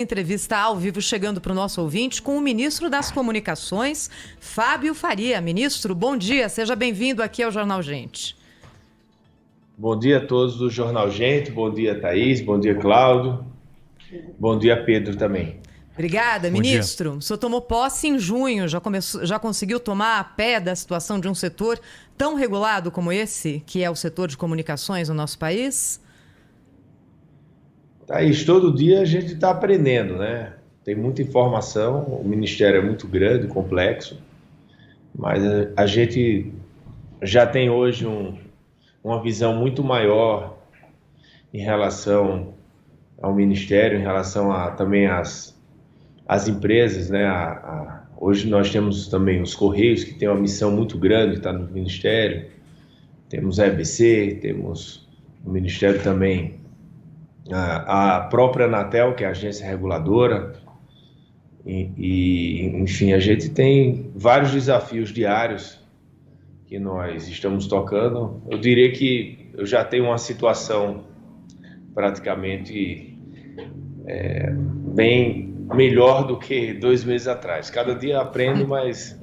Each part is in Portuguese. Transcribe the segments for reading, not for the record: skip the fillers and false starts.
Entrevista ao vivo chegando para o nosso ouvinte com o ministro das Comunicações, Fábio Faria. Ministro, bom dia, seja bem-vindo aqui ao Jornal Gente. Bom dia a todos do Jornal Gente, bom dia Thaís, bom dia Cláudio, bom dia Pedro também. Obrigada, ministro. O senhor tomou posse em junho, já conseguiu tomar a pé da situação de um setor tão regulado como esse, que é o setor de comunicações no nosso país? Thaís, todo dia a gente está aprendendo, né? Tem muita informação, o Ministério é muito grande, complexo, mas a gente já tem hoje uma visão muito maior em relação ao Ministério, em relação também às empresas, né? Hoje nós temos também os Correios, que tem uma missão muito grande, está no Ministério, temos a EBC, temos o Ministério também, a própria Anatel, que é a agência reguladora, enfim, a gente tem vários desafios diários que nós estamos tocando. Eu diria que eu já tenho uma situação praticamente bem melhor do que 2 meses atrás. Cada dia aprendo, mas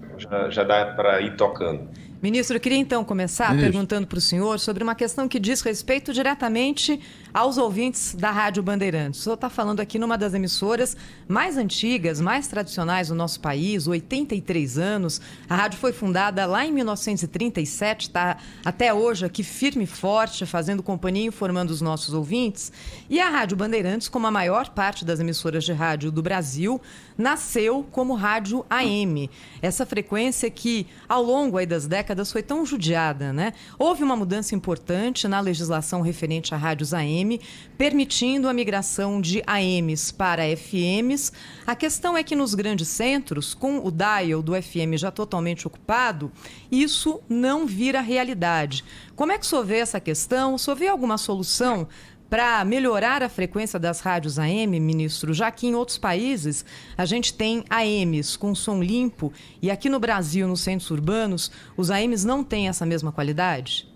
já dá para ir tocando. Ministro, eu queria então começar perguntando para o senhor sobre uma questão que diz respeito diretamente aos ouvintes da Rádio Bandeirantes. O senhor está falando aqui numa das emissoras mais antigas, mais tradicionais do nosso país, 83 anos. A rádio foi fundada lá em 1937, está até hoje aqui firme e forte, fazendo companhia e informando os nossos ouvintes. E a Rádio Bandeirantes, como a maior parte das emissoras de rádio do Brasil, nasceu como rádio AM. Essa frequência que, ao longo aí das décadas, foi tão judiada, né? Houve uma mudança importante na legislação referente a rádios AM, permitindo a migração de AMs para FMs. A questão é que nos grandes centros, com o dial do FM já totalmente ocupado, isso não vira realidade. Como é que o senhor vê essa questão? O senhor vê alguma solução para melhorar a frequência das rádios AM, ministro, já que em outros países a gente tem AMs com som limpo e aqui no Brasil, nos centros urbanos, os AMs não têm essa mesma qualidade?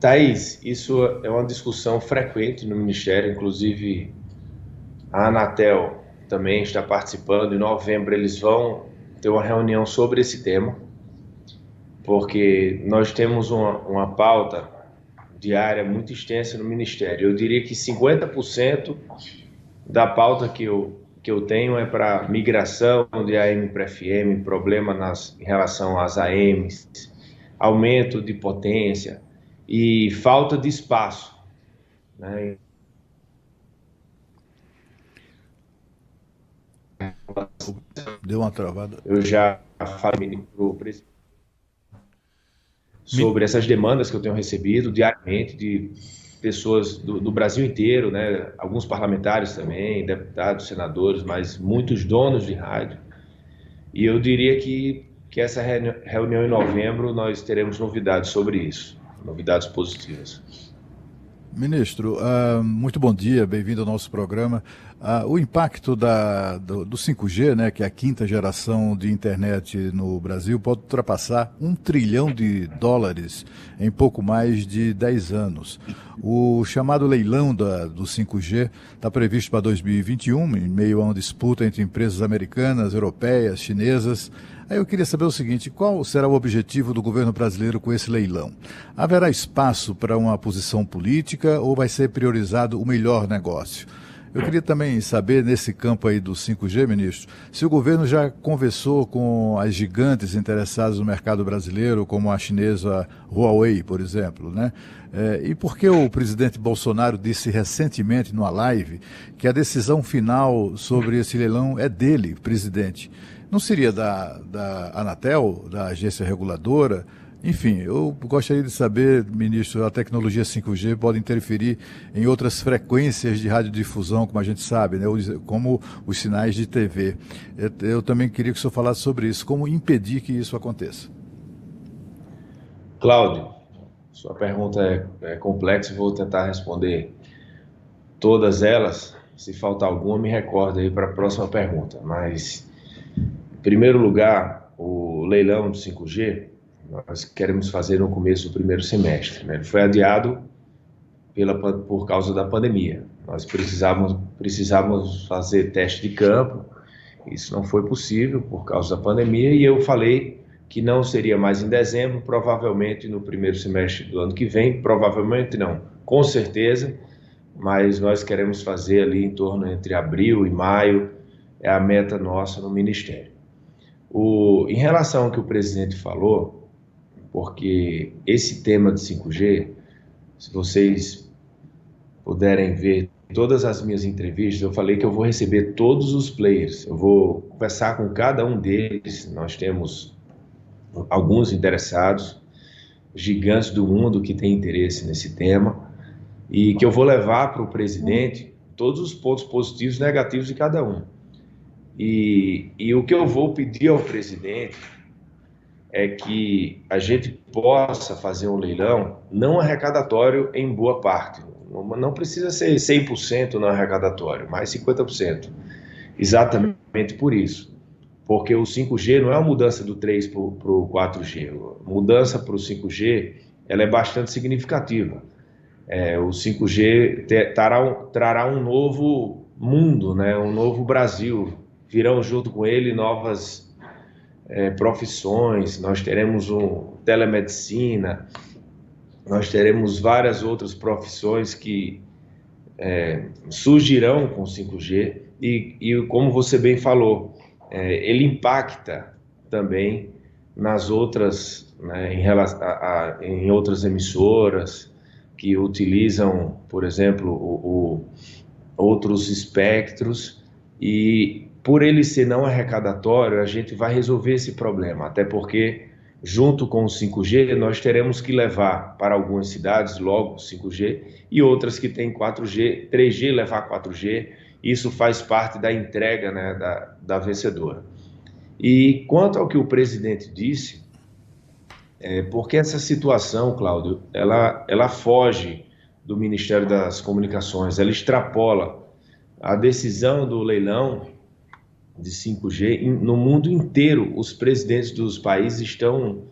Thaís, isso é uma discussão frequente no Ministério, inclusive a Anatel também está participando. Em novembro eles vão ter uma reunião sobre esse tema, porque nós temos uma pauta diária muito extensa no Ministério. Eu diria que 50% da pauta que eu tenho é para migração de AM para FM, problema em relação às AMs, aumento de potência e falta de espaço, né? Deu uma travada. Eu já falei para o presidente sobre essas demandas que eu tenho recebido diariamente de pessoas do Brasil inteiro, né? Alguns parlamentares também, deputados, senadores, mas muitos donos de rádio. E eu diria que essa reunião em novembro nós teremos novidades sobre isso, novidades positivas. Ministro, muito bom dia, bem-vindo ao nosso programa. O impacto do 5G, né, que é a quinta geração de internet no Brasil, pode ultrapassar US$ 1 trilhão em pouco mais de 10 anos. O chamado leilão do 5G está previsto para 2021, em meio a uma disputa entre empresas americanas, europeias, chinesas. Aí eu queria saber o seguinte: qual será o objetivo do governo brasileiro com esse leilão? Haverá espaço para uma posição política ou vai ser priorizado o melhor negócio? Eu queria também saber, nesse campo aí do 5G, ministro, se o governo já conversou com as gigantes interessadas no mercado brasileiro, como a chinesa Huawei, por exemplo, né? E por que o presidente Bolsonaro disse recentemente numa live que a decisão final sobre esse leilão é dele, presidente? Não seria da Anatel, da agência reguladora? Enfim, eu gostaria de saber, ministro, a tecnologia 5G pode interferir em outras frequências de radiodifusão, como a gente sabe, né? Como os sinais de TV. Eu também queria que o senhor falasse sobre isso, como impedir que isso aconteça. Cláudio, sua pergunta é complexa, vou tentar responder todas elas. Se faltar alguma, me recorda aí para a próxima pergunta. Mas, em primeiro lugar, o leilão do 5G, nós queremos fazer no começo do primeiro semestre, né? Ele foi adiado por causa da pandemia. Nós precisávamos fazer teste de campo, isso não foi possível por causa da pandemia, e eu falei que não seria mais em dezembro, provavelmente no primeiro semestre do ano que vem, provavelmente não, com certeza, mas nós queremos fazer ali em torno entre abril e maio, é a meta nossa no Ministério. Em relação ao que o presidente falou, porque esse tema de 5G, se vocês puderem ver todas as minhas entrevistas, eu falei que eu vou receber todos os players, eu vou conversar com cada um deles, nós temos alguns interessados, gigantes do mundo que têm interesse nesse tema, e que eu vou levar para o presidente todos os pontos positivos e negativos de cada um. E o que eu vou pedir ao presidente é que a gente possa fazer um leilão não arrecadatório em boa parte. Não precisa ser 100% não arrecadatório, mas 50%. Exatamente por isso. Porque o 5G não é uma mudança do 3 para o 4G. A mudança para o 5G ela é bastante significativa. O 5G trará um novo mundo, né? Um novo Brasil. Virão junto com ele novas profissões, nós teremos telemedicina, nós teremos várias outras profissões que surgirão com o 5G e como você bem falou, ele impacta também nas outras, né, em outras emissoras que utilizam, por exemplo, outros espectros e por ele ser não arrecadatório, a gente vai resolver esse problema, até porque, junto com o 5G, nós teremos que levar para algumas cidades logo 5G e outras que têm 4G, 3G levar 4G, isso faz parte da entrega, né, da vencedora. E quanto ao que o presidente disse, porque essa situação, Cláudio, ela foge do Ministério das Comunicações, ela extrapola a decisão do leilão de 5G, no mundo inteiro, os presidentes dos países estão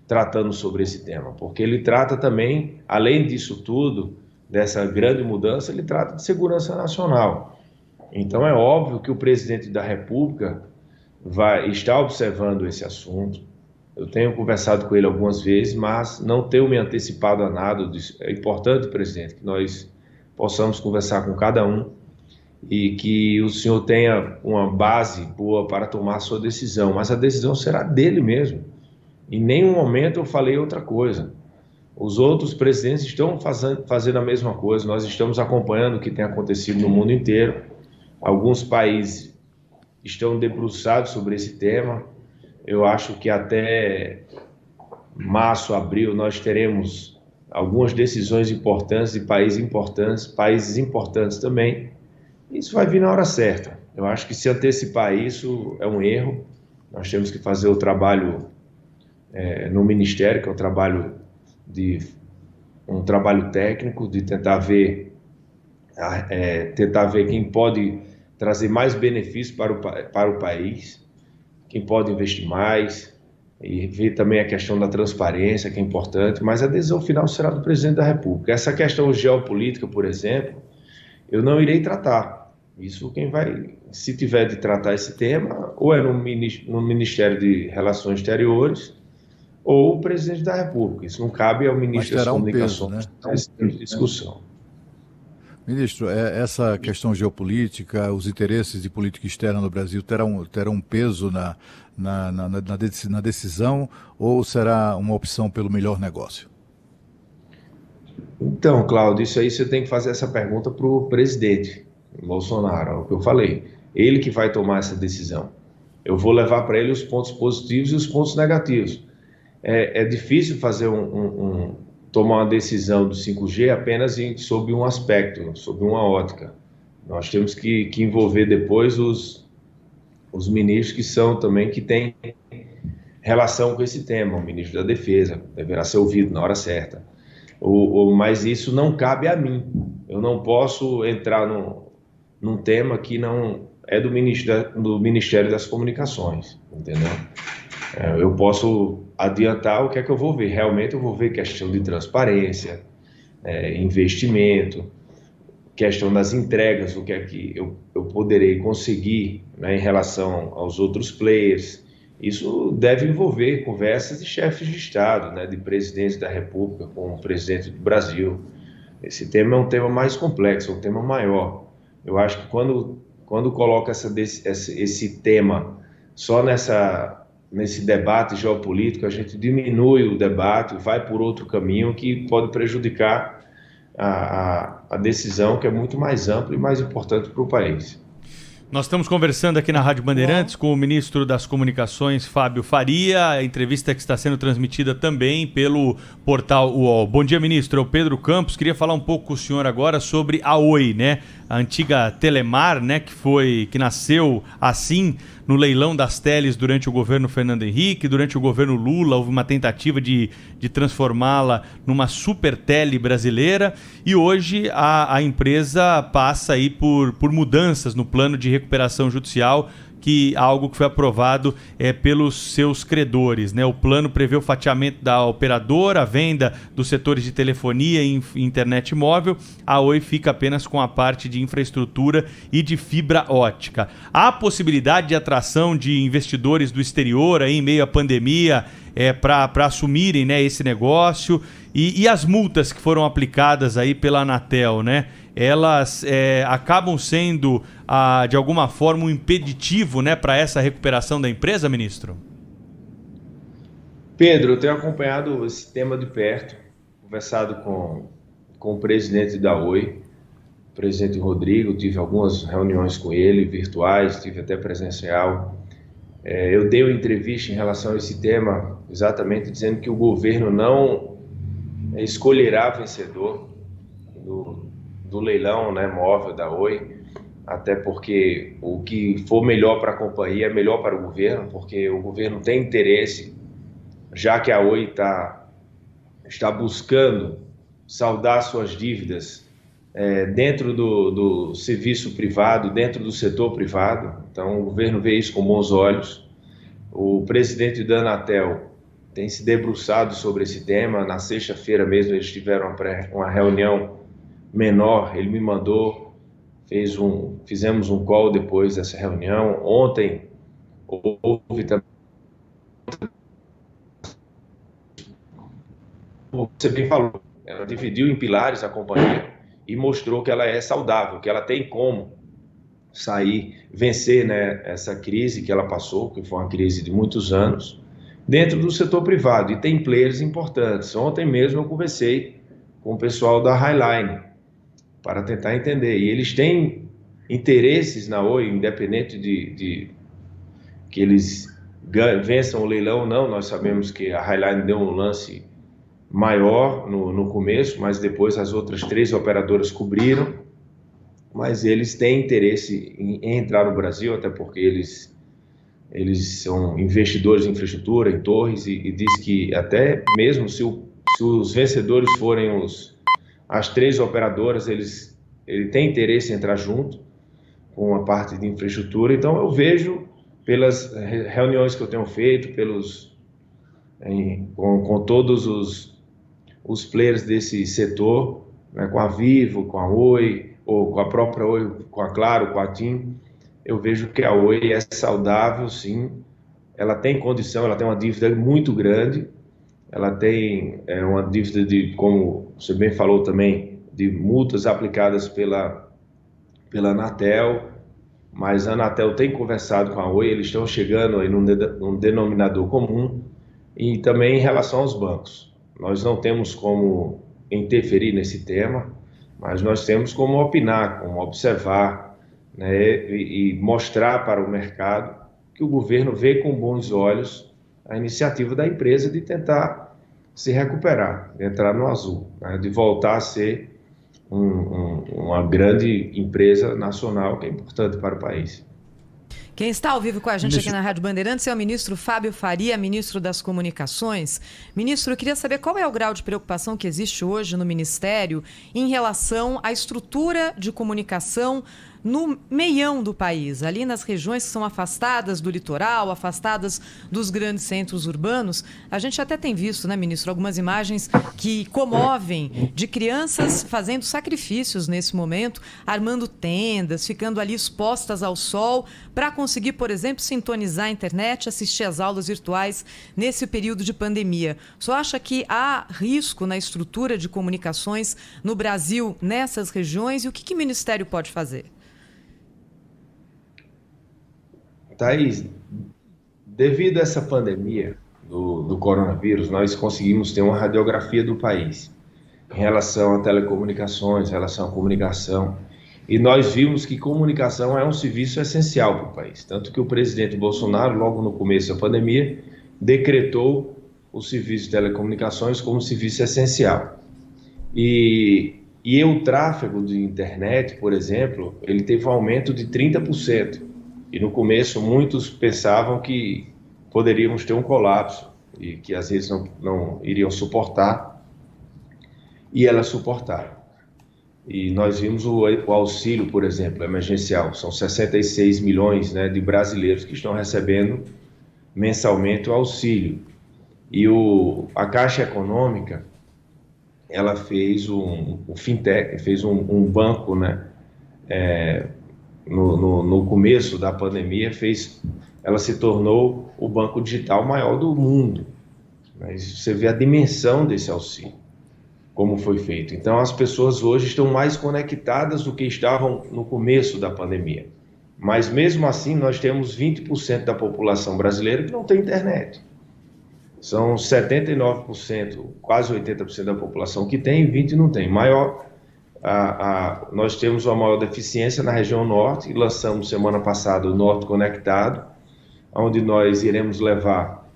tratando sobre esse tema, porque ele trata também, além disso tudo, dessa grande mudança, ele trata de segurança nacional. Então é óbvio que o presidente da República está observando esse assunto. Eu tenho conversado com ele algumas vezes, mas não tenho me antecipado a nada disso. É importante, presidente, que nós possamos conversar com cada um e que o senhor tenha uma base boa para tomar a sua decisão, mas a decisão será dele mesmo. Em nenhum momento eu falei outra coisa. Os outros presidentes estão fazendo a mesma coisa, nós estamos acompanhando o que tem acontecido no mundo inteiro. Alguns países estão debruçados sobre esse tema. Eu acho que até março, abril, nós teremos algumas decisões importantes de países importantes também. Isso vai vir na hora certa. Eu acho que se antecipar isso é um erro. Nós temos que fazer o trabalho no Ministério, que é um trabalho técnico, de tentar ver quem pode trazer mais benefícios para o país, quem pode investir mais, e ver também a questão da transparência, que é importante, mas a decisão final será do presidente da República. Essa questão geopolítica, por exemplo, eu não irei tratar. Isso se tiver de tratar esse tema, ou é no Ministério de Relações Exteriores, ou o presidente da República. Isso não cabe ao ministro das Comunicações, né? Esse tipo de discussão. Ministro, essa questão geopolítica, os interesses de política externa no Brasil terão um peso na decisão, ou será uma opção pelo melhor negócio? Então, Cláudio, isso aí você tem que fazer essa pergunta para o presidente Bolsonaro, é o que eu falei. Ele que vai tomar essa decisão. Eu vou levar para ele os pontos positivos e os pontos negativos. É difícil fazer tomar uma decisão do 5G apenas sob um aspecto, sob uma ótica. Nós temos que envolver depois os ministros que têm relação com esse tema. O ministro da Defesa deverá ser ouvido na hora certa. Mas isso não cabe a mim. Eu não posso entrar num tema que não é do Ministério das Comunicações, entendeu? Eu posso adiantar o que é que eu vou ver. Realmente eu vou ver questão de transparência, investimento, questão das entregas, o que é que eu poderei conseguir, né, em relação aos outros players. Isso deve envolver conversas de chefes de Estado, né, de presidente da República com o presidente do Brasil. Esse tema é um tema mais complexo, é um tema maior. Eu acho que quando coloca esse tema só nesse debate geopolítico, a gente diminui o debate, vai por outro caminho que pode prejudicar a decisão, que é muito mais ampla e mais importante para o país. Nós estamos conversando aqui na Rádio Bandeirantes com o ministro das Comunicações, Fábio Faria, a entrevista que está sendo transmitida também pelo portal UOL. Bom dia, ministro. É o Pedro Campos. Queria falar um pouco com o senhor agora sobre a Oi, né? A antiga Telemar, né? Que nasceu assim no leilão das teles durante o governo Fernando Henrique. Durante o governo Lula houve uma tentativa de transformá-la numa super tele brasileira, e hoje a empresa passa aí por mudanças no plano de recuperação judicial, algo que foi aprovado pelos seus credores, né? O plano prevê o fatiamento da operadora, a venda dos setores de telefonia e internet móvel. A Oi fica apenas com a parte de infraestrutura e de fibra ótica. Há possibilidade de atração de investidores do exterior aí, em meio à pandemia, para assumirem, né, esse negócio, e as multas que foram aplicadas aí pela Anatel, né? Elas acabam sendo, de alguma forma, um impeditivo, né, para essa recuperação da empresa, ministro? Pedro, eu tenho acompanhado esse tema de perto, conversado com o presidente da Oi, o presidente Rodrigo, tive algumas reuniões com ele, virtuais, tive até presencial. Eu dei uma entrevista em relação a esse tema, exatamente dizendo que o governo não escolherá vencedor do leilão, né, móvel da Oi, até porque o que for melhor para a companhia é melhor para o governo, porque o governo tem interesse, já que a Oi está buscando saldar suas dívidas dentro do serviço privado, dentro do setor privado. Então o governo vê isso com bons olhos. O presidente da Anatel tem se debruçado sobre esse tema. Na sexta-feira mesmo eles tiveram uma reunião menor, ele me mandou, fizemos um call depois dessa reunião. Ontem houve também, você bem falou, ela dividiu em pilares a companhia e mostrou que ela é saudável, que ela tem como vencer, né, essa crise que ela passou, que foi uma crise de muitos anos, dentro do setor privado, e tem players importantes. Ontem mesmo eu conversei com o pessoal da Highline para tentar entender, e eles têm interesses na Oi, independente de que eles vençam o leilão ou não. Nós sabemos que a Highline deu um lance maior no começo, mas depois as outras 3 operadoras cobriram, mas eles têm interesse em entrar no Brasil, até porque eles são investidores em infraestrutura, em torres, e diz que até mesmo se os vencedores forem as 3 operadoras, ele tem interesse em entrar junto com a parte de infraestrutura. Então eu vejo, pelas reuniões que eu tenho feito, com todos os players desse setor, né, com a Vivo, com a Oi, ou com a própria Oi, com a Claro, com a TIM, eu vejo que a Oi é saudável, sim. Ela tem condição, ela tem uma dívida muito grande, ela tem uma dívida como você bem falou também, de multas aplicadas pela Anatel, mas a Anatel tem conversado com a Oi, eles estão chegando aí num denominador comum. E também em relação aos bancos, nós não temos como interferir nesse tema, mas nós temos como opinar, como observar, né, e mostrar para o mercado que o governo vê com bons olhos a iniciativa da empresa de tentar se recuperar, de entrar no azul, né, de voltar a ser uma grande empresa nacional que é importante para o país. Quem está ao vivo com a gente aqui na Rádio Bandeirantes é o ministro Fábio Faria, ministro das Comunicações. Ministro, eu queria saber qual é o grau de preocupação que existe hoje no Ministério em relação à estrutura de comunicação no meião do país, ali nas regiões que são afastadas do litoral, afastadas dos grandes centros urbanos. A gente até tem visto, né, ministro, algumas imagens que comovem de crianças fazendo sacrifícios nesse momento, armando tendas, ficando ali expostas ao sol para conseguir, por exemplo, sintonizar a internet, assistir às aulas virtuais nesse período de pandemia. O senhor acha que há risco na estrutura de comunicações no Brasil nessas regiões e o que o Ministério pode fazer? Thaís, devido a essa pandemia do coronavírus, nós conseguimos ter uma radiografia do país em relação a telecomunicações, em relação à comunicação, e nós vimos que comunicação é um serviço essencial para o país, tanto que o presidente Bolsonaro, logo no começo da pandemia, decretou o serviço de telecomunicações como serviço essencial. E o tráfego de internet, por exemplo, ele teve um aumento de 30%. E no começo muitos pensavam que poderíamos ter um colapso e que as redes não iriam suportar, e elas suportaram. E nós vimos o auxílio, por exemplo, emergencial. São 66 milhões, né, de brasileiros que estão recebendo mensalmente o auxílio. E a Caixa Econômica, ela fez um fintech, fez um banco, né, no começo da pandemia, ela se tornou o banco digital maior do mundo. Mas você vê a dimensão desse auxílio, como foi feito. Então, as pessoas hoje estão mais conectadas do que estavam no começo da pandemia. Mas, mesmo assim, nós temos 20% da população brasileira que não tem internet. São 79%, quase 80% da população que tem e 20% não tem. Nós temos uma maior deficiência na região norte e lançamos semana passada o Norte Conectado, onde nós iremos levar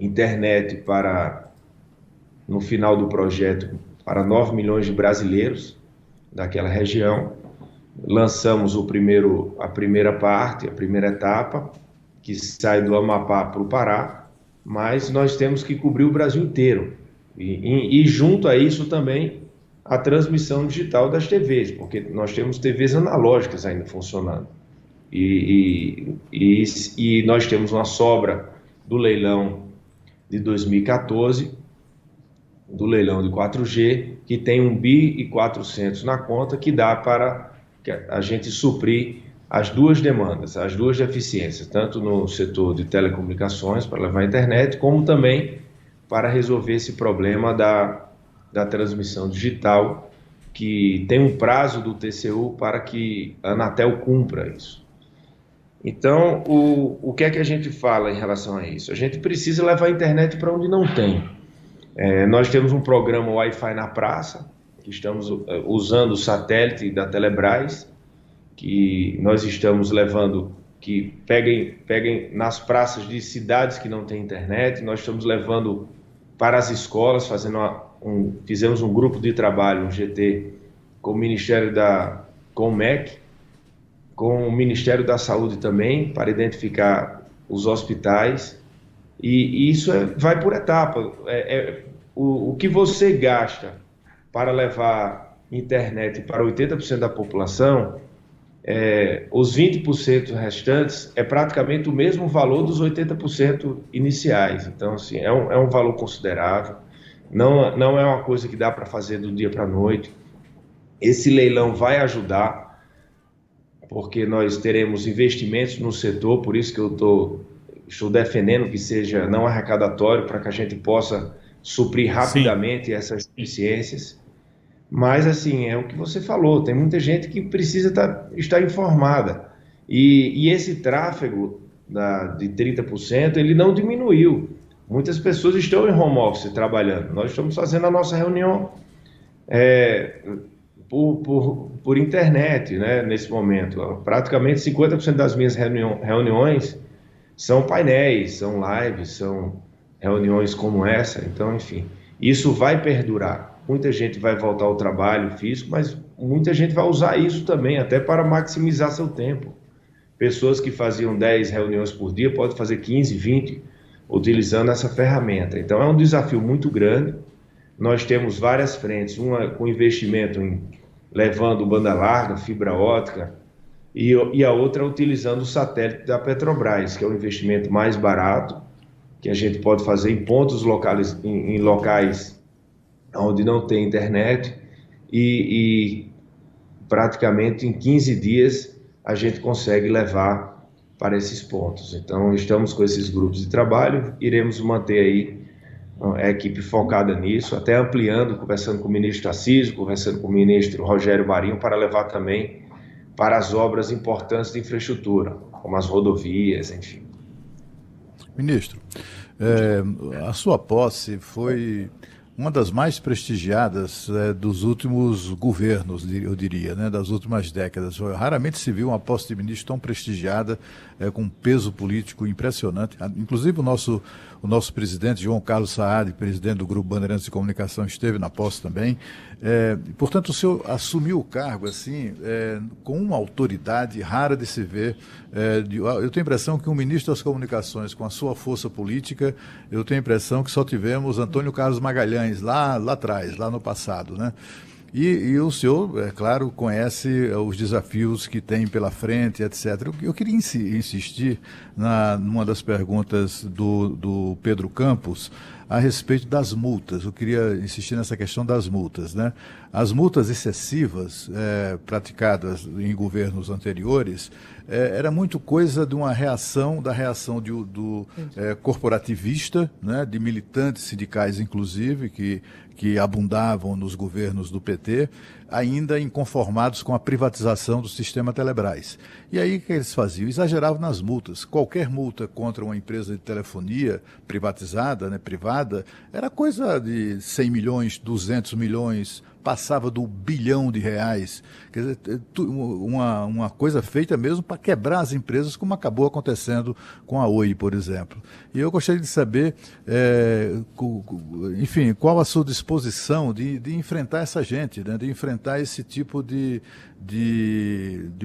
internet no final do projeto, para 9 milhões de brasileiros daquela região. Lançamos a primeira parte, a primeira etapa, que sai do Amapá para o Pará, mas nós temos que cobrir o Brasil inteiro. E junto a isso também a transmissão digital das TVs, porque nós temos TVs analógicas ainda funcionando. E nós temos uma sobra do leilão de 2014, do leilão de 4G, que tem 1.400 bi na conta, que dá para a gente suprir as duas demandas, as duas deficiências, tanto no setor de telecomunicações, para levar a internet, como também para resolver esse problema da transmissão digital, que tem um prazo do TCU para que a Anatel cumpra isso. Então, o que é que a gente fala em relação a isso? A gente precisa levar a internet para onde não tem. Nós temos um programa Wi-Fi na Praça, que estamos usando o satélite da Telebrás, que nós estamos levando, que peguem nas praças de cidades que não têm internet. Nós estamos levando para as escolas, fizemos um grupo de trabalho, um GT, com o Ministério com o MEC, com o Ministério da Saúde também, para identificar os hospitais, e isso vai por etapa. O que você gasta para levar internet para 80% da população, os 20% restantes é praticamente o mesmo valor dos 80% iniciais. Então, assim, é um valor considerável. Não é uma coisa que dá para fazer do dia para a noite. Esse leilão vai ajudar, porque nós teremos investimentos no setor, por isso que eu estou defendendo que seja não arrecadatório, para que a gente possa suprir rapidamente essas deficiências. Mas, assim, é o que você falou, tem muita gente que precisa estar informada. E esse tráfego de 30%, ele não diminuiu. Muitas pessoas estão em home office trabalhando. Nós estamos fazendo a nossa reunião por internet, né, nesse momento. Praticamente 50% das minhas reuniões são painéis, são lives, são reuniões como essa. Então, enfim, isso vai perdurar. Muita gente vai voltar ao trabalho físico, mas muita gente vai usar isso também, até para maximizar seu tempo. Pessoas que faziam 10 reuniões por dia podem fazer 15, 20, utilizando essa ferramenta. Então, é um desafio muito grande. Nós temos várias frentes, uma com investimento em levando banda larga, fibra ótica, e a outra utilizando o satélite da Petrobras, que é o investimento mais barato, que a gente pode fazer em pontos locais, em locais onde não tem internet, e praticamente em 15 dias a gente consegue levar para esses pontos. Então, estamos com esses grupos de trabalho, iremos manter aí a equipe focada nisso, até ampliando, conversando com o ministro Tarcísio, conversando com o ministro Rogério Marinho, para levar também para as obras importantes de infraestrutura, como as rodovias, enfim. Ministro, a sua posse foi uma das mais prestigiadas dos últimos governos, eu diria, né, das últimas décadas. Raramente se viu uma posse de ministro tão prestigiada, com um peso político impressionante. Inclusive o nosso presidente, João Carlos Saad, presidente do Grupo Bandeirantes de Comunicação, esteve na posse também. Portanto, o senhor assumiu o cargo assim, com uma autoridade rara de se ver. Eu tenho a impressão que um ministro das Comunicações, com a sua força política, eu tenho a impressão que só tivemos Antônio Carlos Magalhães lá atrás, lá no passado, né? E o senhor, é claro, conhece os desafios que tem pela frente, etc. Eu queria insistir numa das perguntas do Pedro Campos a respeito das multas. Eu queria insistir nessa questão das multas, né? As multas excessivas praticadas em governos anteriores era muito coisa de uma reação, do corporativista, né, de militantes sindicais, inclusive, que abundavam nos governos do PT, ainda inconformados com a privatização do sistema Telebrás. E aí o que eles faziam? Exageravam nas multas. Qualquer multa contra uma empresa de telefonia privatizada, né, privada, era coisa de 100 milhões, 200 milhões, passava do bilhão de reais. Quer dizer, uma coisa feita mesmo para quebrar as empresas, como acabou acontecendo com a Oi, por exemplo. E eu gostaria de saber, enfim, qual a sua disposição de enfrentar essa gente, né, de enfrentar esse tipo de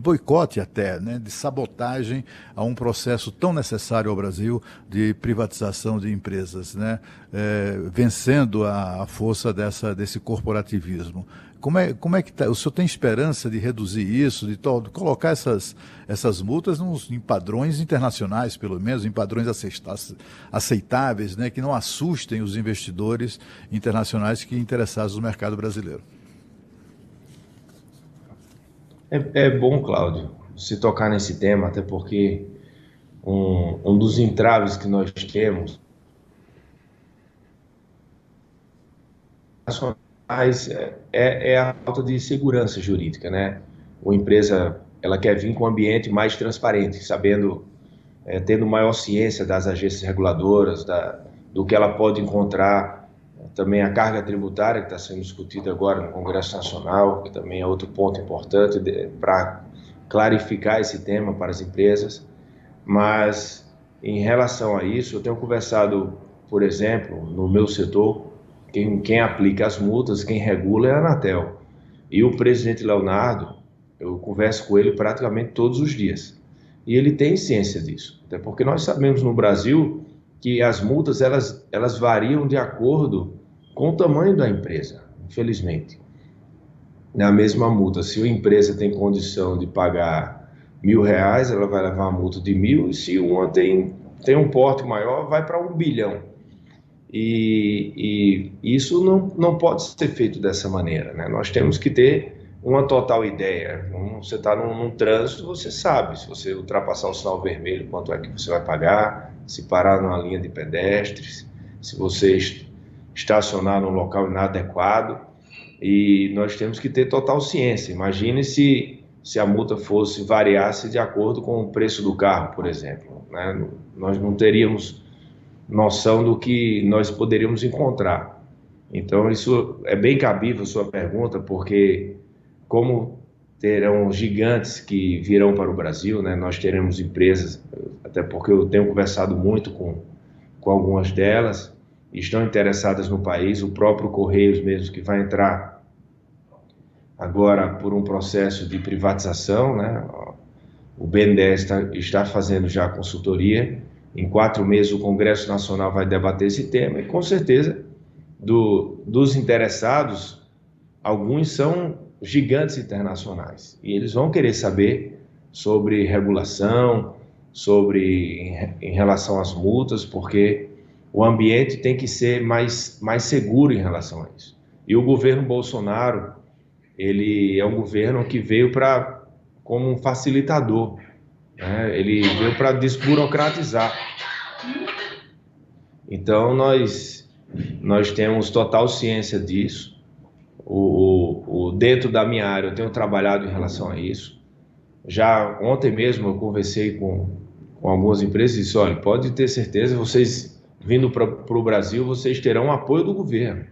boicote até, né, de sabotagem a um processo tão necessário ao Brasil de privatização de empresas, né, vencendo a força desse corporativismo. Como é que tá? O senhor tem esperança de reduzir isso, de colocar essas multas em padrões internacionais, pelo menos, em padrões aceitáveis, né, que não assustem os investidores internacionais que interessados no mercado brasileiro? É bom, Cláudio, se tocar nesse tema, até porque um dos entraves que nós temos é a falta de segurança jurídica, né? A empresa, ela quer vir com um ambiente mais transparente, sabendo, tendo maior ciência das agências reguladoras, do que ela pode encontrar, também a carga tributária que está sendo discutida agora no Congresso Nacional, que também é outro ponto importante para clarificar esse tema para as empresas. Mas, em relação a isso, eu tenho conversado, por exemplo, no meu setor, quem aplica as multas, quem regula é a Anatel. E o presidente Leonardo, eu converso com ele praticamente todos os dias. E ele tem ciência disso. Até porque nós sabemos no Brasil que as multas elas variam de acordo com o tamanho da empresa, infelizmente. Na mesma multa, se a empresa tem condição de pagar R$1.000, ela vai levar uma multa de 1.000, e se uma tem um porte maior, vai para 1 bilhão. E isso não pode ser feito dessa maneira, né? Nós temos que ter uma total ideia. Você está num trânsito, você sabe, se você ultrapassar o sinal vermelho, quanto é que você vai pagar, se parar numa linha de pedestres, se você estacionar num local inadequado. E nós temos que ter total ciência. Imagine se a multa variasse de acordo com o preço do carro, por exemplo, né? Nós não teríamos noção do que nós poderíamos encontrar. Então, isso é bem cabível a sua pergunta, porque como terão gigantes que virão para o Brasil, né, nós teremos empresas, até porque eu tenho conversado muito com algumas delas, estão interessadas no país, o próprio Correios mesmo, que vai entrar agora por um processo de privatização, né? O BNDES está fazendo já a consultoria. Em 4 meses o Congresso Nacional vai debater esse tema e, com certeza, dos interessados, alguns são gigantes internacionais e eles vão querer saber sobre regulação, em relação às multas, porque o ambiente tem que ser mais seguro em relação a isso. E o governo Bolsonaro, ele é um governo que veio como um facilitador, né? Ele veio para desburocratizar. Então, nós temos total ciência disso. Dentro da minha área, eu tenho trabalhado em relação a isso. Já ontem mesmo eu conversei com algumas empresas e disse, olha, pode ter certeza, vocês vindo para o Brasil, vocês terão um apoio do governo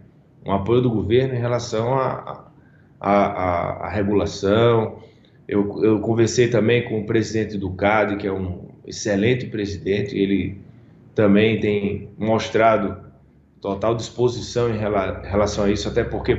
em relação à regulação. Eu conversei também com o presidente do CAD, que é um excelente presidente, ele também tem mostrado total disposição em relação a isso, até porque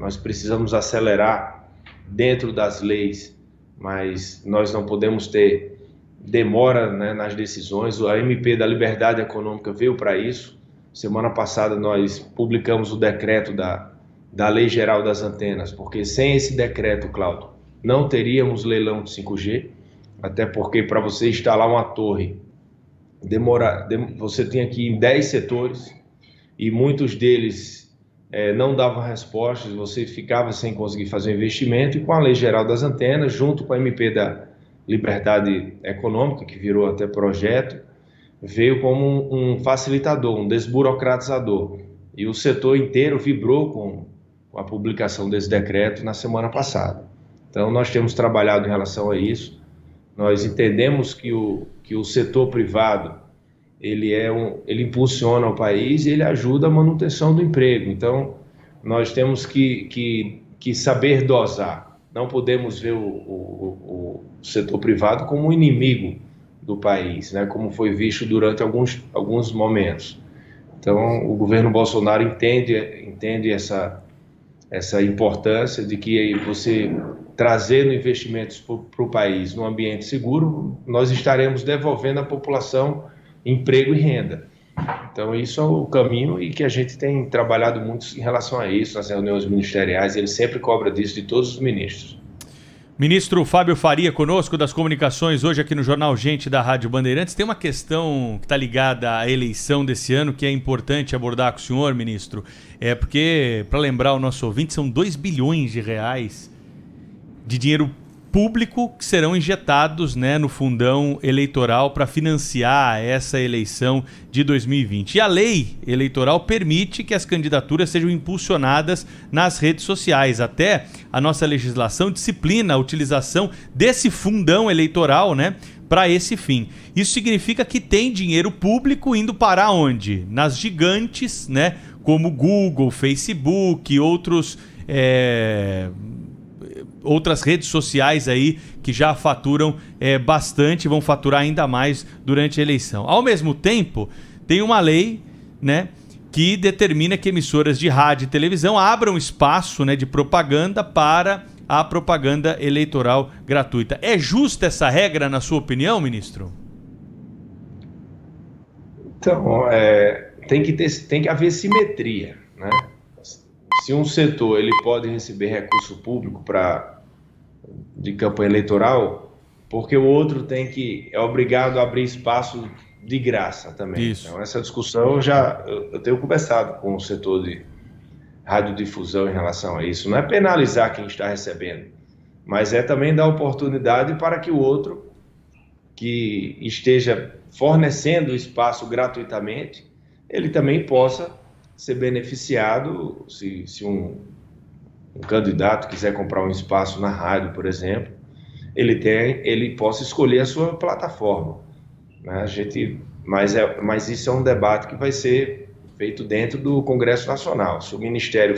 nós precisamos acelerar dentro das leis, mas nós não podemos ter demora, né, nas decisões. A MP da Liberdade Econômica veio para isso. Semana passada nós publicamos o decreto da Lei Geral das Antenas, porque sem esse decreto, Cláudio, não teríamos leilão de 5G, até porque para você instalar uma torre, você tinha que ir em 10 setores, e muitos deles não davam respostas, você ficava sem conseguir fazer o investimento, e com a Lei Geral das Antenas, junto com a MP da Liberdade Econômica, que virou até projeto, veio como um facilitador, um desburocratizador. E o setor inteiro vibrou com a publicação desse decreto na semana passada. Então, nós temos trabalhado em relação a isso. Nós entendemos que o setor privado, ele impulsiona o país e ele ajuda a manutenção do emprego. Então, nós temos que saber dosar. Não podemos ver o setor privado como um inimigo do país, né, como foi visto durante alguns momentos. Então, o governo Bolsonaro entende essa importância de que você trazendo investimentos para o país num ambiente seguro, nós estaremos devolvendo à população emprego e renda. Então, isso é o caminho e que a gente tem trabalhado muito em relação a isso nas reuniões ministeriais. Ele sempre cobra disso de todos os ministros. Ministro Fábio Faria conosco das comunicações hoje aqui no Jornal Gente da Rádio Bandeirantes. Tem uma questão que está ligada à eleição desse ano que é importante abordar com o senhor, ministro. Porque, para lembrar o nosso ouvinte, são 2 bilhões de reais de dinheiro público que serão injetados, né, no fundão eleitoral para financiar essa eleição de 2020. E a lei eleitoral permite que as candidaturas sejam impulsionadas nas redes sociais. Até a nossa legislação disciplina a utilização desse fundão eleitoral, né, para esse fim. Isso significa que tem dinheiro público indo para onde? Nas gigantes, né, como Google, Facebook e outras redes sociais aí que já faturam bastante, vão faturar ainda mais durante a eleição. Ao mesmo tempo, tem uma lei, né, que determina que emissoras de rádio e televisão abram espaço, né, de propaganda para a propaganda eleitoral gratuita. É justa essa regra, na sua opinião, ministro? Então, tem que haver simetria, né? Se um setor ele pode receber recurso público de campanha eleitoral, porque o outro é obrigado a abrir espaço de graça também. Isso. Então, essa discussão eu tenho conversado com o setor de radiodifusão em relação a isso. Não é penalizar quem está recebendo, mas é também dar oportunidade para que o outro que esteja fornecendo espaço gratuitamente, ele também possa ser beneficiado. Se um candidato quiser comprar um espaço na rádio, por exemplo, ele possa escolher a sua plataforma, né? Mas isso é um debate que vai ser feito dentro do Congresso Nacional. Se o Ministério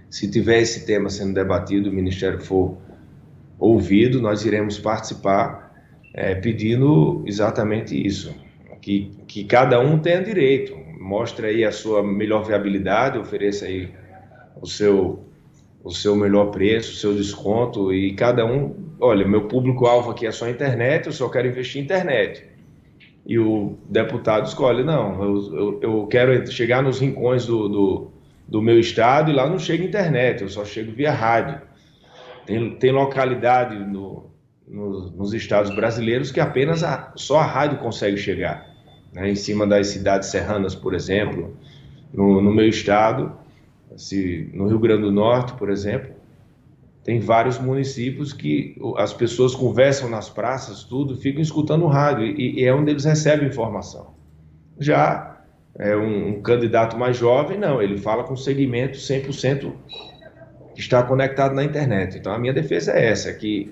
se tiver esse tema sendo debatido, o Ministério for ouvido, nós iremos participar pedindo exatamente isso, que cada um tenha direito. Mostre aí a sua melhor viabilidade, ofereça aí o seu melhor preço, o seu desconto, e cada um, olha, meu público-alvo aqui é só a internet, eu só quero investir em internet. E o deputado escolhe, não, eu quero chegar nos rincões do meu estado e lá não chega internet, eu só chego via rádio. Tem localidade nos estados brasileiros que apenas só a rádio consegue chegar, né? Em cima das cidades serranas, por exemplo, no meu estado, no Rio Grande do Norte, por exemplo, tem vários municípios que as pessoas conversam nas praças, tudo, ficam escutando rádio e é onde eles recebem informação. Já um candidato mais jovem, não, ele fala com segmento 100% que está conectado na internet. Então a minha defesa é essa, que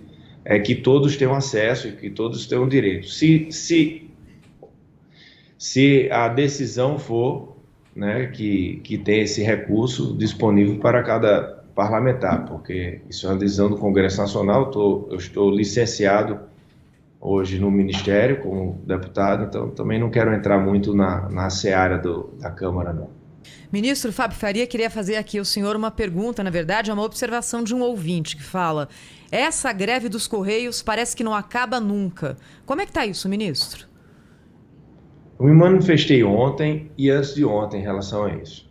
todos tenham acesso e que todos tenham direito. Se a decisão for, né, que tem esse recurso disponível para cada parlamentar, porque isso é uma decisão do Congresso Nacional. Eu estou licenciado hoje no Ministério como deputado, então também não quero entrar muito na seara da Câmara, não. Ministro Fábio Faria, queria fazer aqui ao senhor uma pergunta, na verdade, é uma observação de um ouvinte que fala: essa greve dos Correios parece que não acaba nunca. Como é que está isso, ministro? Eu me manifestei ontem e antes de ontem em relação a isso.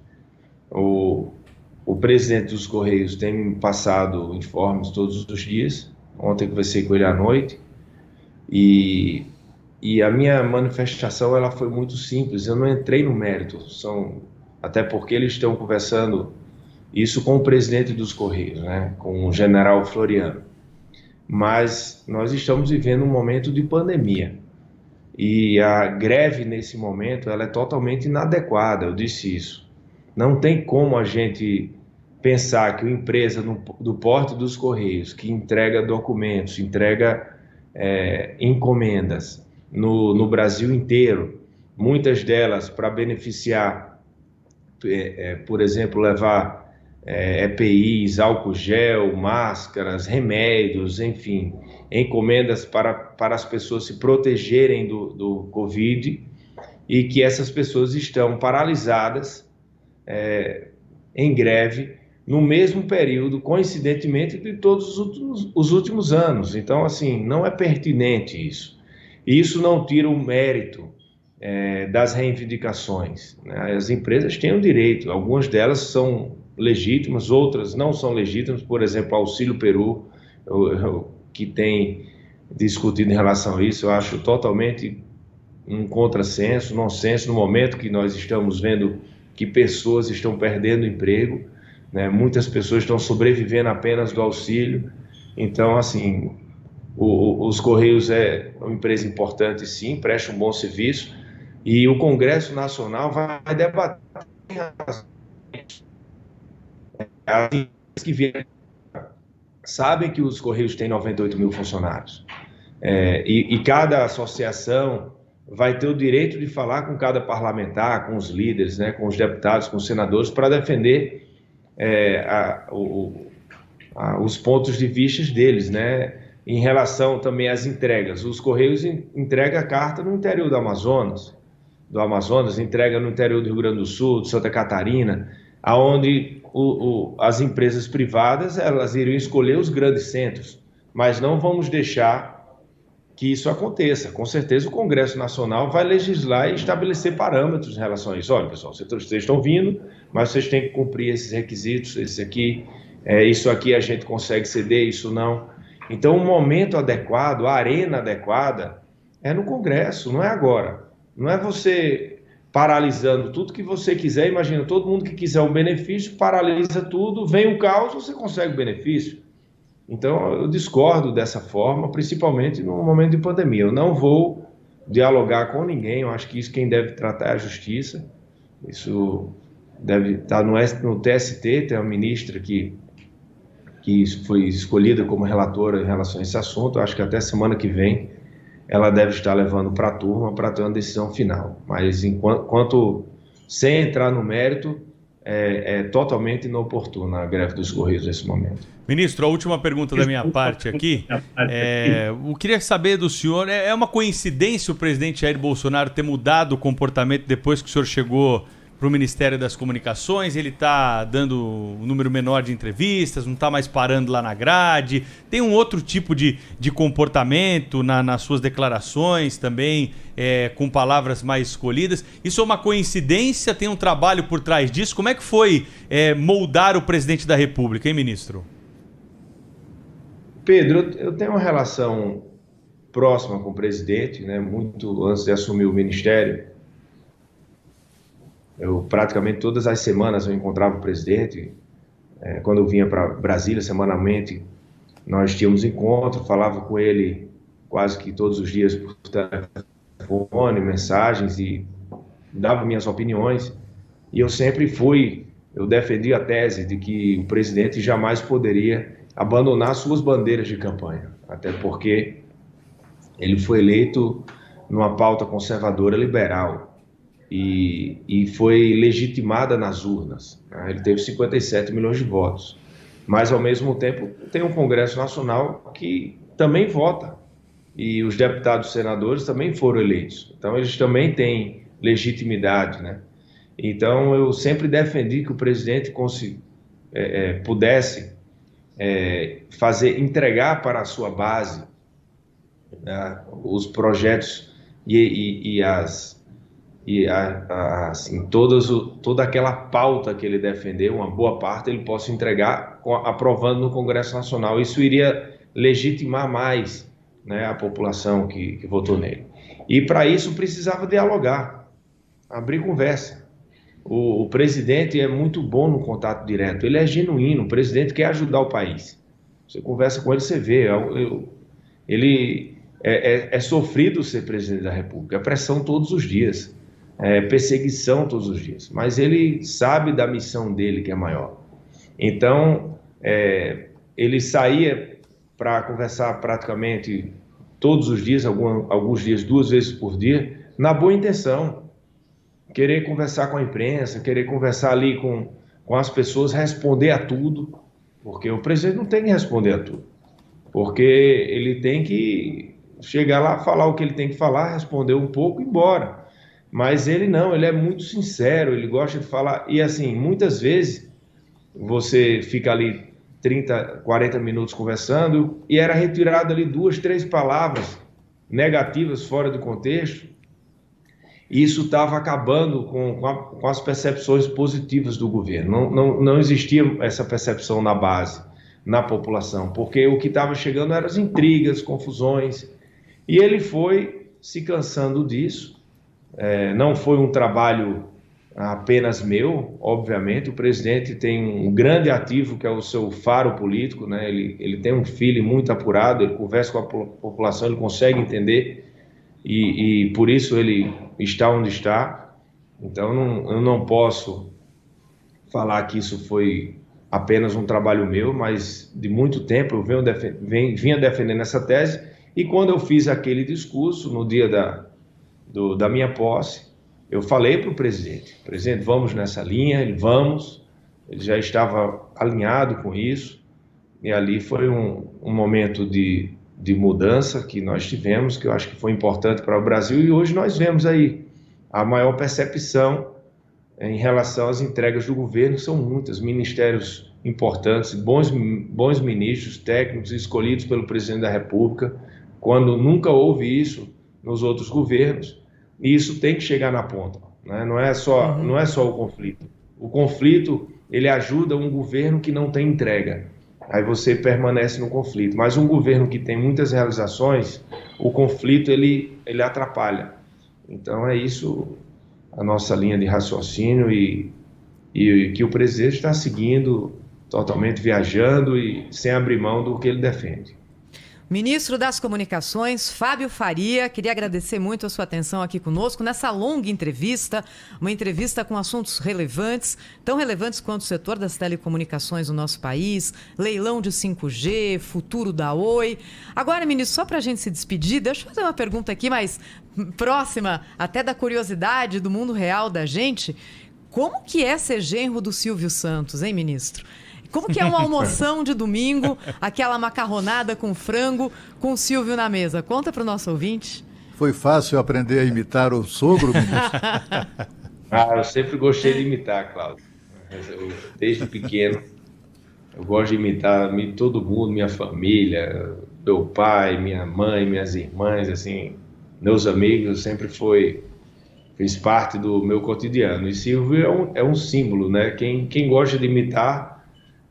O presidente dos Correios tem me passado informes todos os dias. Ontem conversei com ele à noite e a minha manifestação ela foi muito simples. Eu não entrei no mérito, até porque eles estão conversando isso com o presidente dos Correios, né, com o general Floriano. Mas nós estamos vivendo um momento de pandemia e a greve nesse momento ela é totalmente inadequada. Eu disse isso. Não tem como a gente pensar que uma empresa do porte dos Correios, que entrega documentos, entrega encomendas no Brasil inteiro, muitas delas para beneficiar, por exemplo, levar EPIs, álcool gel, máscaras, remédios, enfim, encomendas para as pessoas se protegerem do Covid, e que essas pessoas estão paralisadas em greve no mesmo período, coincidentemente, de todos os últimos anos. Então, assim, não é pertinente isso. Isso não tira o mérito das reivindicações, né? As empresas têm o direito, algumas delas são legítimas, outras não são legítimas. Por exemplo, Auxílio Peru, que tem discutido em relação a isso, eu acho totalmente um contrassenso, nonsense, no momento que nós estamos vendo que pessoas estão perdendo emprego, né? Muitas pessoas estão sobrevivendo apenas do auxílio. Então, assim, os Correios é uma empresa importante, sim, presta um bom serviço, e o Congresso Nacional vai debater as empresas que vieram, sabem que os Correios têm 98 mil funcionários, e cada associação vai ter o direito de falar com cada parlamentar, com os líderes, né, com os deputados, com os senadores, para defender os pontos de vista deles, né, em relação também às entregas. Os Correios entregam a carta no interior do Amazonas, entrega no interior do Rio Grande do Sul, de Santa Catarina, aonde as empresas privadas elas iriam escolher os grandes centros, mas não vamos deixar que isso aconteça. Com certeza o Congresso Nacional vai legislar e estabelecer parâmetros em relação a isso. Olha, pessoal, vocês estão vindo, mas vocês têm que cumprir esses requisitos, isso aqui a gente consegue ceder, isso não. Então o momento adequado, a arena adequada é no Congresso, não é agora. Não é você paralisando tudo que você quiser. Imagina, todo mundo que quiser um benefício, paralisa tudo, vem o caos, você consegue o benefício. Então, eu discordo dessa forma, principalmente no momento de pandemia. Eu não vou dialogar com ninguém, eu acho que isso quem deve tratar é a Justiça. Isso deve estar no TST, tem uma ministra que foi escolhida como relatora em relação a esse assunto. Eu acho que até semana que vem ela deve estar levando para a turma para ter uma decisão final. Mas, enquanto sem entrar no mérito, é totalmente inoportuna a greve dos Correios nesse momento. Ministro, a última pergunta da minha parte aqui. Eu queria saber do senhor, é uma coincidência o presidente Jair Bolsonaro ter mudado o comportamento depois que o senhor chegou para o Ministério das Comunicações? Ele está dando um número menor de entrevistas, não está mais parando lá na grade, tem um outro tipo de comportamento nas suas declarações também, com palavras mais escolhidas. Isso é uma coincidência? Tem um trabalho por trás disso? Como é que foi moldar o presidente da República, hein, ministro? Pedro, eu tenho uma relação próxima com o presidente, né? Muito antes de assumir o ministério. Eu praticamente todas as semanas eu encontrava o presidente. Quando eu vinha para Brasília semanalmente, nós tínhamos encontro, falava com ele quase que todos os dias por telefone, mensagens, e dava minhas opiniões. E eu defendi a tese de que o presidente jamais poderia abandonar suas bandeiras de campanha, até porque ele foi eleito numa pauta conservadora liberal e foi legitimada nas urnas. Ele teve 57 milhões de votos, mas ao mesmo tempo tem um Congresso Nacional que também vota, e os deputados e senadores também foram eleitos, então eles também têm legitimidade, né? Então eu sempre defendi que o presidente pudesse entregar para a sua base, né, os projetos toda aquela pauta que ele defendeu, uma boa parte ele possa entregar aprovando no Congresso Nacional. Isso iria legitimar mais, né, a população que votou nele. E para isso precisava dialogar, abrir conversa. O presidente é muito bom no contato direto, ele é genuíno, o presidente quer ajudar o país. Você conversa com ele, você vê, ele é sofrido ser presidente da República, é pressão todos os dias, é perseguição todos os dias, mas ele sabe da missão dele, que é maior. Então, ele saía para conversar praticamente todos os dias, alguns dias 2 vezes por dia, na boa intenção, querer conversar com a imprensa, querer conversar ali com as pessoas, responder a tudo, porque o presidente não tem que responder a tudo, porque ele tem que chegar lá, falar o que ele tem que falar, responder um pouco e ir embora. Mas ele não, ele é muito sincero, ele gosta de falar, e assim, muitas vezes você fica ali 30, 40 minutos conversando e era retirado ali 2, 3 palavras negativas fora do contexto, e isso estava acabando com as percepções positivas do governo. Não existia essa percepção na base, na população, porque o que estava chegando eram as intrigas, confusões, e ele foi se cansando disso. Não foi um trabalho apenas meu, obviamente. O presidente tem um grande ativo que é o seu faro político, né? Ele tem um feeling muito apurado, ele conversa com a população, ele consegue entender, e por isso ele está onde está. Então eu não posso falar que isso foi apenas um trabalho meu, mas de muito tempo eu vinha defendendo essa tese, e quando eu fiz aquele discurso no dia da minha posse, eu falei para o presidente, vamos nessa linha, ele já estava alinhado com isso, e ali foi um momento de mudança que nós tivemos, que eu acho que foi importante para o Brasil, e hoje nós vemos aí a maior percepção em relação às entregas do governo. São muitas, ministérios importantes, bons ministros técnicos escolhidos pelo presidente da República, quando nunca houve isso nos outros governos, e isso tem que chegar na ponta, né? Não é só o conflito. O conflito, ele ajuda um governo que não tem entrega, aí você permanece no conflito, mas um governo que tem muitas realizações, o conflito ele atrapalha. Então é isso a nossa linha de raciocínio, e que o presidente está seguindo, totalmente viajando e sem abrir mão do que ele defende. Ministro das Comunicações, Fábio Faria, queria agradecer muito a sua atenção aqui conosco nessa longa entrevista, uma entrevista com assuntos relevantes, tão relevantes quanto o setor das telecomunicações no nosso país, leilão de 5G, futuro da Oi. Agora, ministro, só para a gente se despedir, deixa eu fazer uma pergunta aqui mais próxima, até da curiosidade do mundo real da gente. Como que é ser genro do Silvio Santos, hein, ministro? Como que é uma almoção de domingo, aquela macarronada com frango, com o Silvio na mesa? Conta para o nosso ouvinte. Foi fácil aprender a imitar o sogro, ministro? Eu sempre gostei de imitar, Cláudio. Desde pequeno, eu gosto de imitar todo mundo, minha família, meu pai, minha mãe, minhas irmãs, assim, meus amigos, sempre fez parte do meu cotidiano. E Silvio é um símbolo, né? Quem gosta de imitar,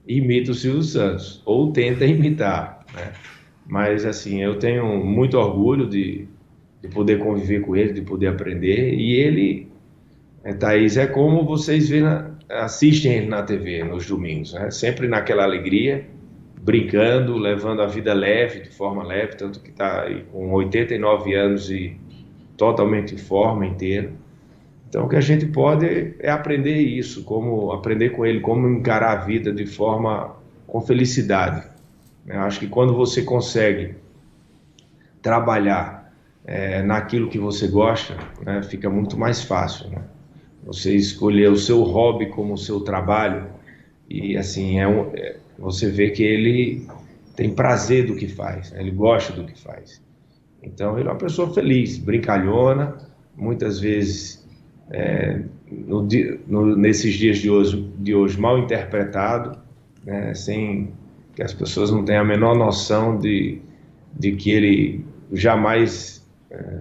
imita o Silvio Santos, ou tenta imitar. né? Mas, assim, eu tenho muito orgulho de poder conviver com ele, de poder aprender. E ele, Thaís, é como vocês assistem ele na TV nos domingos, né? Sempre naquela alegria, brincando, levando a vida leve, de forma leve, tanto que está aí com 89 anos e totalmente em forma, inteiro. Então, o que a gente pode é aprender isso, como aprender com ele, como encarar a vida de forma com felicidade. Eu acho que quando você consegue trabalhar naquilo que você gosta, né, fica muito mais fácil, né? Você escolher o seu hobby como o seu trabalho e assim você vê que ele tem prazer do que faz, né? Ele gosta do que faz. Então ele é uma pessoa feliz, brincalhona, muitas vezes nesses dias de hoje mal interpretado, né? Sem que as pessoas não tenham a menor noção de que ele jamais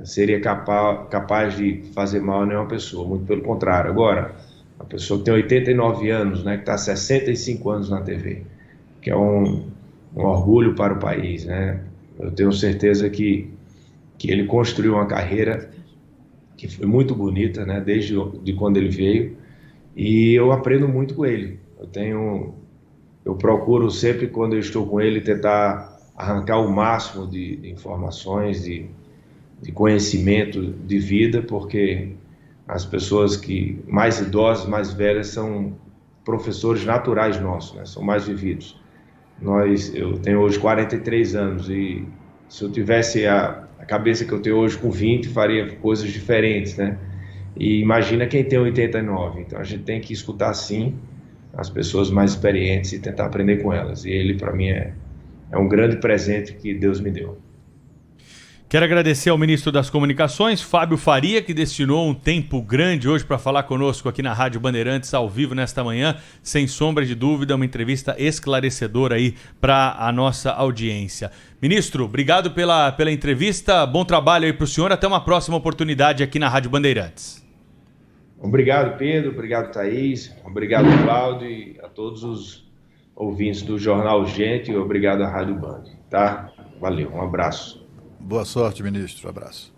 seria capaz de fazer mal a nenhuma pessoa, muito pelo contrário. Agora, a pessoa que tem 89 anos, né, que está há 65 anos na TV, que é um orgulho para o país, né? Eu tenho certeza que ele construiu uma carreira que foi muito bonita, né, desde quando ele veio, e eu aprendo muito com ele. Eu procuro sempre, quando eu estou com ele, tentar arrancar o máximo de informações, de conhecimento de vida, porque as pessoas que mais idosas, mais velhas, são professores naturais nossos, né? São mais vividos. Eu tenho hoje 43 anos e se eu tivesse a cabeça que eu tenho hoje com 20, faria coisas diferentes, né? E imagina quem tem 89. Então a gente tem que escutar, sim, as pessoas mais experientes e tentar aprender com elas. E ele, para mim, é um grande presente que Deus me deu. Quero agradecer ao ministro das Comunicações, Fábio Faria, que destinou um tempo grande hoje para falar conosco aqui na Rádio Bandeirantes, ao vivo nesta manhã. Sem sombra de dúvida, uma entrevista esclarecedora aí para a nossa audiência. Ministro, obrigado pela entrevista, bom trabalho aí para o senhor, até uma próxima oportunidade aqui na Rádio Bandeirantes. Obrigado, Pedro, obrigado, Thaís, obrigado, Cláudio, e a todos os ouvintes do Jornal Gente, e obrigado à Rádio Band, tá? Valeu, um abraço. Boa sorte, ministro. Abraço.